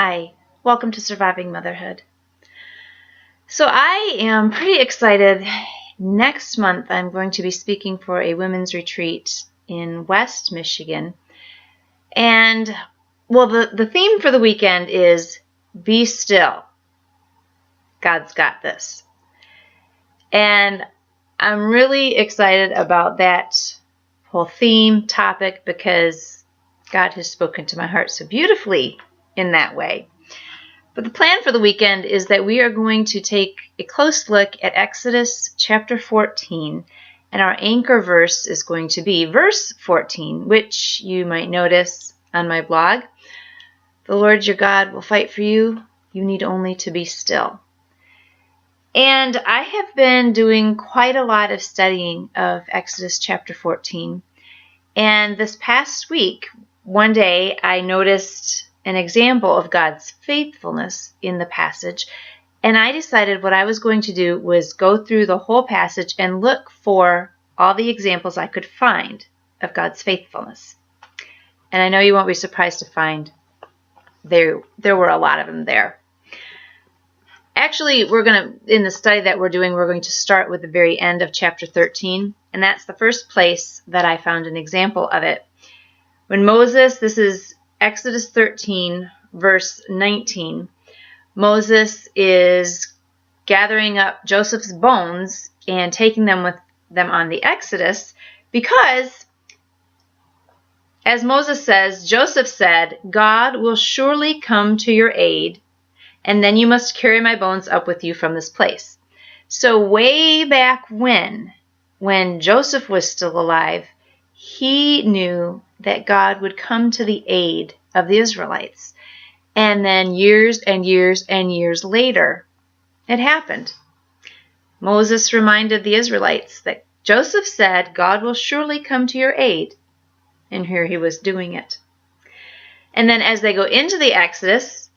Hi, welcome to Surviving Motherhood. So I am pretty excited. Next month I'm going to be speaking for a women's retreat in West Michigan. And, the theme for the weekend is Be Still. God's got this. And I'm really excited about that whole theme topic because God has spoken to my heart so beautifully in that way. But the plan for the weekend is that we are going to take a close look at Exodus chapter 14, and our anchor verse is going to be verse 14, which you might notice on my blog. The Lord your God will fight for you. You need only to be still. And I have been doing quite a lot of studying of Exodus chapter 14. And this past week, one day I noticed an example of God's faithfulness in the passage, and I decided what I was going to do was go through the whole passage and look for all the examples I could find of God's faithfulness. And I know you won't be surprised to find there were a lot of them there. Actually, in the study that we're doing, we're going to start with the very end of chapter 13, and that's the first place that I found an example of it. When Moses, this is Exodus 13, verse 19, Moses is gathering up Joseph's bones and taking them with them on the Exodus because, as Moses says, Joseph said, God will surely come to your aid, and then you must carry my bones up with you from this place. So way back when Joseph was still alive, he knew that God would come to the aid of the Israelites. And then years and years and years later, it happened. Moses reminded the Israelites that Joseph said, God will surely come to your aid. And here he was doing it. And then as they go into the Exodus,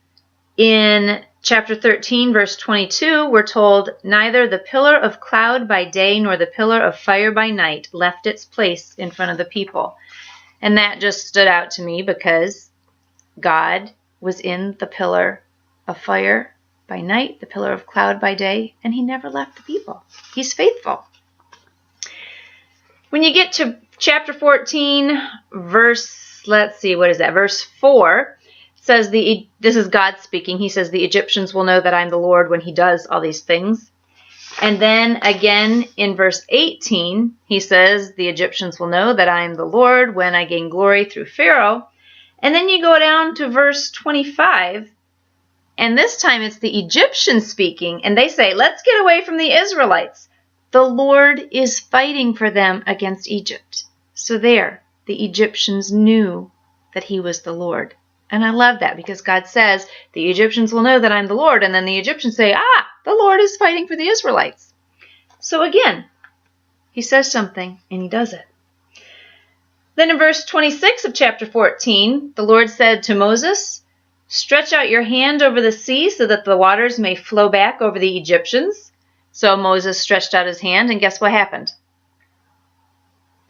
in chapter 13, verse 22, we're told, neither the pillar of cloud by day nor the pillar of fire by night left its place in front of the people. And that just stood out to me because God was in the pillar of fire by night, the pillar of cloud by day, and he never left the people. He's faithful. When you get to chapter 14, verse 4, says this is God speaking. He says, the Egyptians will know that I'm the Lord when he does all these things. And then again in verse 18, he says, the Egyptians will know that I am the Lord when I gain glory through Pharaoh. And then you go down to verse 25, and this time it's the Egyptians speaking, and they say, let's get away from the Israelites. The Lord is fighting for them against Egypt. So the Egyptians knew that he was the Lord. And I love that because God says, the Egyptians will know that I'm the Lord. And then the Egyptians say, the Lord is fighting for the Israelites. So again, he says something and he does it. Then in verse 26 of chapter 14, the Lord said to Moses, stretch out your hand over the sea so that the waters may flow back over the Egyptians. So Moses stretched out his hand, and guess what happened?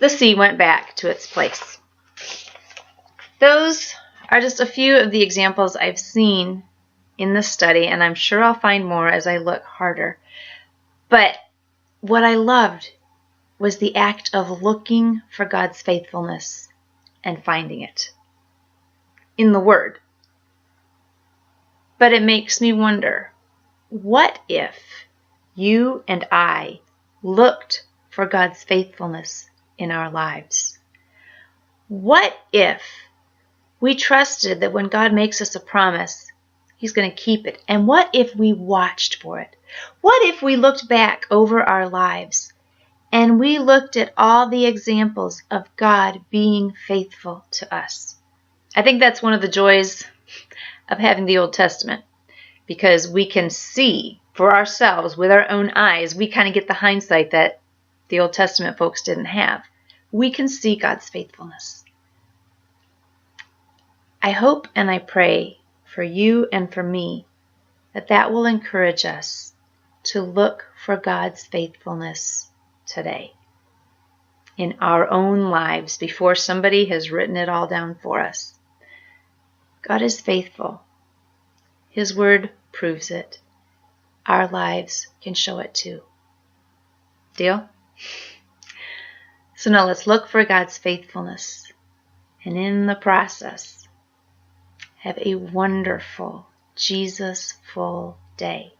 The sea went back to its place. Those are just a few of the examples I've seen in the study, and I'm sure I'll find more as I look harder. But what I loved was the act of looking for God's faithfulness and finding it in the Word. But it makes me wonder, what if you and I looked for God's faithfulness in our lives? What if we trusted that when God makes us a promise, he's going to keep it? And what if we watched for it? What if we looked back over our lives and we looked at all the examples of God being faithful to us? I think that's one of the joys of having the Old Testament, because we can see for ourselves with our own eyes. We kind of get the hindsight that the Old Testament folks didn't have. We can see God's faithfulness. I hope and I pray for you and for me that will encourage us to look for God's faithfulness today in our own lives before somebody has written it all down for us. God is faithful. His word proves it. Our lives can show it too. Deal? So now let's look for God's faithfulness. And in the process, have a wonderful, Jesus-full day.